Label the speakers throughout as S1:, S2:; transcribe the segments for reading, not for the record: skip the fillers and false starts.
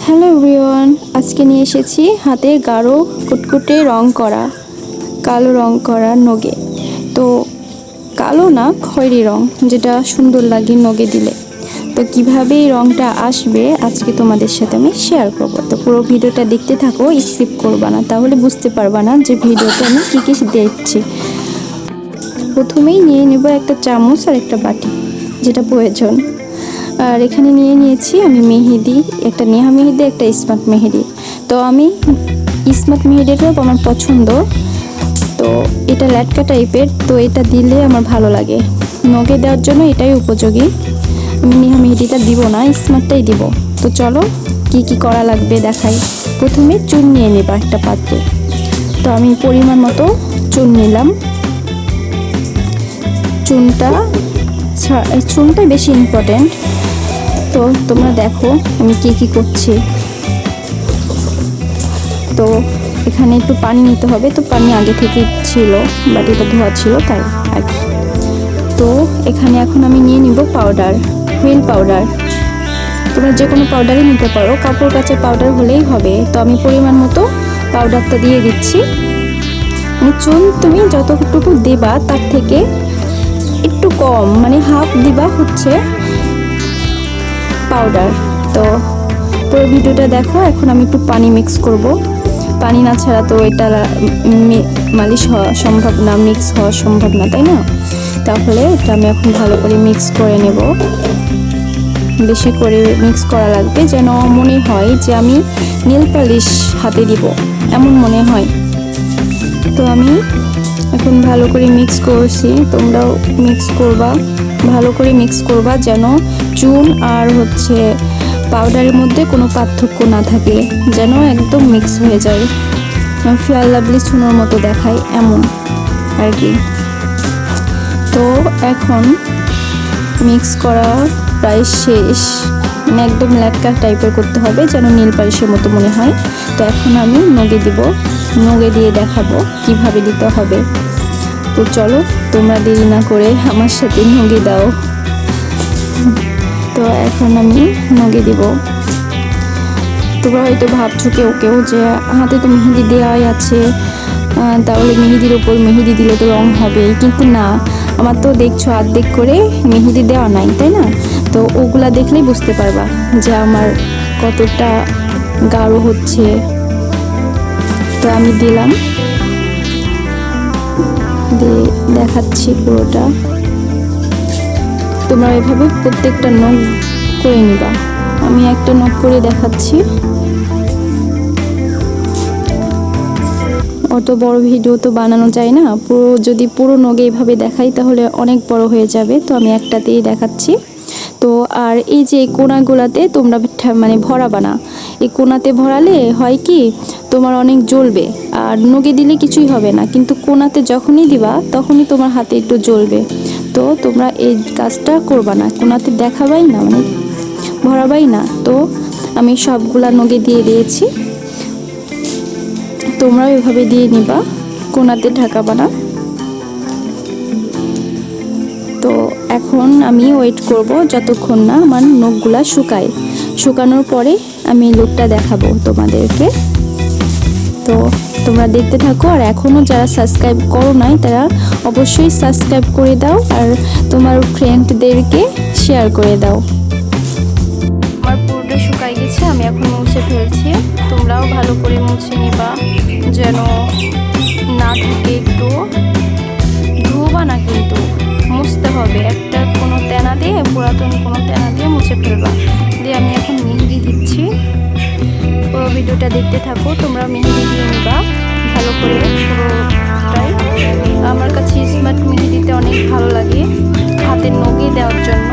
S1: Hello everyone, আজকে নিয়ে এসেছি হাতে গাঢ় কুটকুটে রং করা কালো রং করা নগে। তো কালো না, খয়েরি রং, যেটা সুন্দর লাগে নগে দিলে। তো কিভাবে এই রংটা আসবে আজকে তোমাদের সাথে আমি শেয়ার করবো। তো পুরো ভিডিওটা দেখতে থাকো, স্কিপ করবা না, তাহলে বুঝতে পারবা না যে ভিডিওতে আমি কী কী দেখছি। প্রথমেই নিয়ে নেব একটা চামচ আর একটা বাটি, যেটা প্রয়োজন। আর এখানে নিয়ে নিয়েছি আমি মেহেদি, একটা নেহা মেহেদি, একটা স্মার্ট মেহেদি। তো আমি স্মার্ট মেহেদিটাও আমার পছন্দ। তো এটা ল্যাটকা টাইপের, তো এটা দিলে আমার ভালো লাগে, নগে দেওয়ার জন্য এটাই উপযোগী। আমি নেহা মেহেদিটা দিব না, স্মার্টটাই দিব। তো চলো কি কি করা লাগবে দেখাই। প্রথমে চুন নিয়ে নেবা একটা পাত্রে। তো আমি পরিমাণ মতো চুন নিলাম। চুনটাই বেশি ইম্পর্টেন্ট। তো তোমরা দেখো আমি কি করছি। তো এখানে একটু পানি নিতে হবে, তো পানি আগে থেকে ছিল, বাটিটা ধোয়া ছিল তাই আর কি। তো এখানে এখন আমি নিয়ে নিব পাউডার, হুইল পাউডার। তোমরা যে কোনো পাউডারই নিতে পারো, কাপড় কাচা পাউডার হলেই হবে। তো আমি পরিমাণ মতো পাউডারটা দিয়ে দিচ্ছি। মানে চুন তুমি যতটুকু দেবা তার থেকে একটু কম, মানে হাফ দিবা হচ্ছে পাউডার। তো পুরো ভিডিওটা দেখো। এখন আমি একটু পানি মিক্স করব। পানি না ছাড়া তো এটা মালিশ হওয়া সম্ভব না, মিক্স হওয়া সম্ভব না, তাই না? তাহলে এটা আমি এখন ভালো করে মিক্স করে নেব। বেশি করে মিক্স করা লাগবে, যেন মনে হয় যে আমি নেল পালিশ হাতে দিব, এমন মনে হয়। তো আমি এখন ভালো করে মিক্স করছি, তোমরাও মিক্স করবা, ভালো করে মিক্স করবা, যেন চুন আর হচ্ছে পাউডারের মধ্যে কোনো পার্থক্য না থাকে, যেন একদম মিক্স হয়ে যায়, ফেয়ার লাভলি চুনোর মতো দেখায়, এমন আর কি। তো এখন মিক্স করা প্রায় শেষ, মানে একদম ল্যাটকা টাইপের করতে হবে, যেন নীল পালিশের মতো মনে হয়। তো এখন আমি নগে দিব, নগে দিয়ে দেখাবো কিভাবে দিতে হবে। তো চলো তোমরা দেরি না করে আমার সাথে নগে দাও। তো এখন আমি নগে দিব। তোমরা হয়তো ভাবছো কেউ কেউ যে হাতে তো মেহেদি দেওয়াই আছে, তাহলে মেহেদির ওপর মেহেদি দিলে তো রং হবে, কিন্তু না, আমার তো দেখছো অর্ধেক করে মেহেদি দেওয়া নাই, তাই না? তো ওগুলা দেখলেই বুঝতে পারবা যে আমার কতটা গাঢ় হচ্ছে। তো আমি দিলাম, দিয়ে দেখাচ্ছি পুরোটা। তোমরা এভাবে প্রত্যেকটা নখ করে নিবা। আমি একটা নখ করে দেখাচ্ছি। অত বড় ভিডিও তো বানানো যায় না, যদি পুরো নগে এইভাবে দেখাই তাহলে অনেক বড় হয়ে যাবে। তো আমি একটাতেই দেখাচ্ছি। তো আর এই যে কোনাগুলাতে তোমরা মানে ভরাবা না। এই কোনাতে ভরালে হয় কি, তোমার অনেক জ্বলবে, আর নগে দিলে কিছুই হবে না, কিন্তু কোনাতে যখনই দিবা তখনই তোমার হাতে একটু জ্বলবে। তো তোমরা এই কাজটা করবা না, কোনাতে দেখাবাই না, মানে ভরাবাই না। তো আমি সবগুলা নগে দিয়ে দিয়েছি, তোমরাও এভাবে দিয়ে নিবা, কোনাতে ঢাকাবা না। তো এখন আমি ওয়েট করব যতক্ষণ না আমার নখগুলা শুকায়। শুকানোর পরে আমি লুকটা দেখাবো তোমাদেরকে। তো তোমরা দেখতে থাকো। আর এখনও যারা সাবস্ক্রাইব করো নাই তারা অবশ্যই সাবস্ক্রাইব করে দাও, আর তোমার ফ্রেন্ডদেরকে শেয়ার করে দাও। আমার পুরোটা শুকাই গেছে, আমি এখন মুছে ফেলছি। তোমরাও ভালো করে মুছে নিবা, যেন না থাকে একটু। ধুবা না, কিন্তু মুছতে হবে। একটা কোনো তেনা দিয়ে, পুরাতন কোনো তেনা দিয়ে মুছে ফেলবা। দিয়ে আমি এখন মেহেদি দিচ্ছি। পুরো ভিডিওটা দেখতে থাকো, তোমরা মেহেদি দিয়ে নিবা ভালো করে পুরোটাই। আমার কাছে স্মার্ট মেহেদিতে অনেক ভালো লাগে হাতের নগে দেওয়ার জন্য,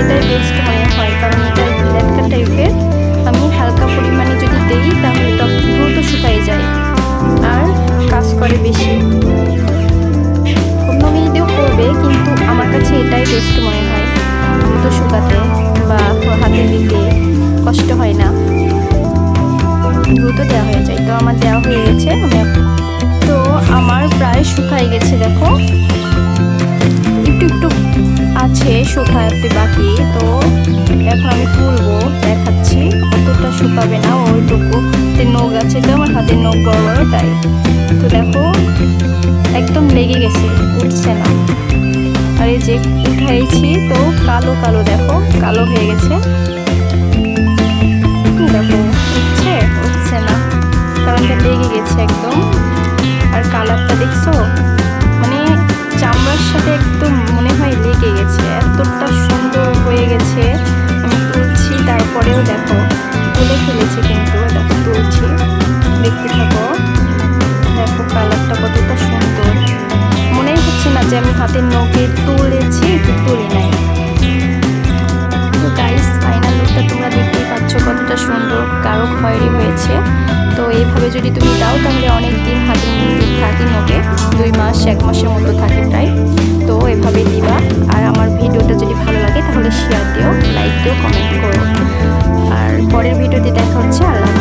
S1: এটাই বেস্ট মনে হয়, কারণ এটা ল্যাটকা টাইপের। আমি হালকা পরিমাণে যদি দেই তাহলে এটা দ্রুত শুকাই যায় আর কাজ করে বেশি। অন্য মেহেদিও করবে, কিন্তু আমার কাছে এটাই বেস্ট মনে হয়, দ্রুত শুকাতে বা হাতে দিতে কষ্ট হয় না, দ্রুত দেওয়া হয়ে যায়। তো আমার দেওয়া হয়ে গেছে। তো আমার প্রায় শুকাই গেছে, দেখো একটু একটু আছে শুকাতে বাকি। তো এখন আমি তুলবো, দেখাচ্ছি কতটা শুকাবে না, ওইটুকু নখ আছে তো আমার হাতের নখ বড় বড়, তাই। তো দেখো একদম লেগে গেছে, উঠছে না। আর এই যে উঠাইছি তো কালো কালো, দেখো কালো হয়ে গেছে। দেখো উঠছে না, কারণ লেগে গেছে একদম। আর কালারটা দেখছো, মানে চামড়ার সাথে একদম মনে হয় লেগে গেছে, এতটা সুন্দর হয়ে গেছে। আমি তুলছি, তারপরেও দেখো তুলে ফেলেছি, কিন্তু দেখো তুলছি, দেখতে থাকো। দেখো কালারটা কতটা সুন্দর, মনেই হচ্ছে না যে আমি হাতের নখে তুলেছি, তুলি নাই। তো গাইস, ফাইনাল লুকটা তোমরা দেখতেই পাচ্ছ কতটা সুন্দর, কারো খয়েরি হয়েছে। তো এইভাবে যদি তুমি দাও তাহলে অনেক দিন হাতের মেহেন্দি থাকে, নখে 2 মাস 1 মাসের মতো থাকে প্রায়। তো এভাবে দিবা। আর আমার ভিডিওটা যদি ভালো লাগে তাহলে শেয়ার দিও, লাইক দিও, কমেন্ট করো। আর পরের ভিডিওতে দেখা হচ্ছে। আল্লাহ।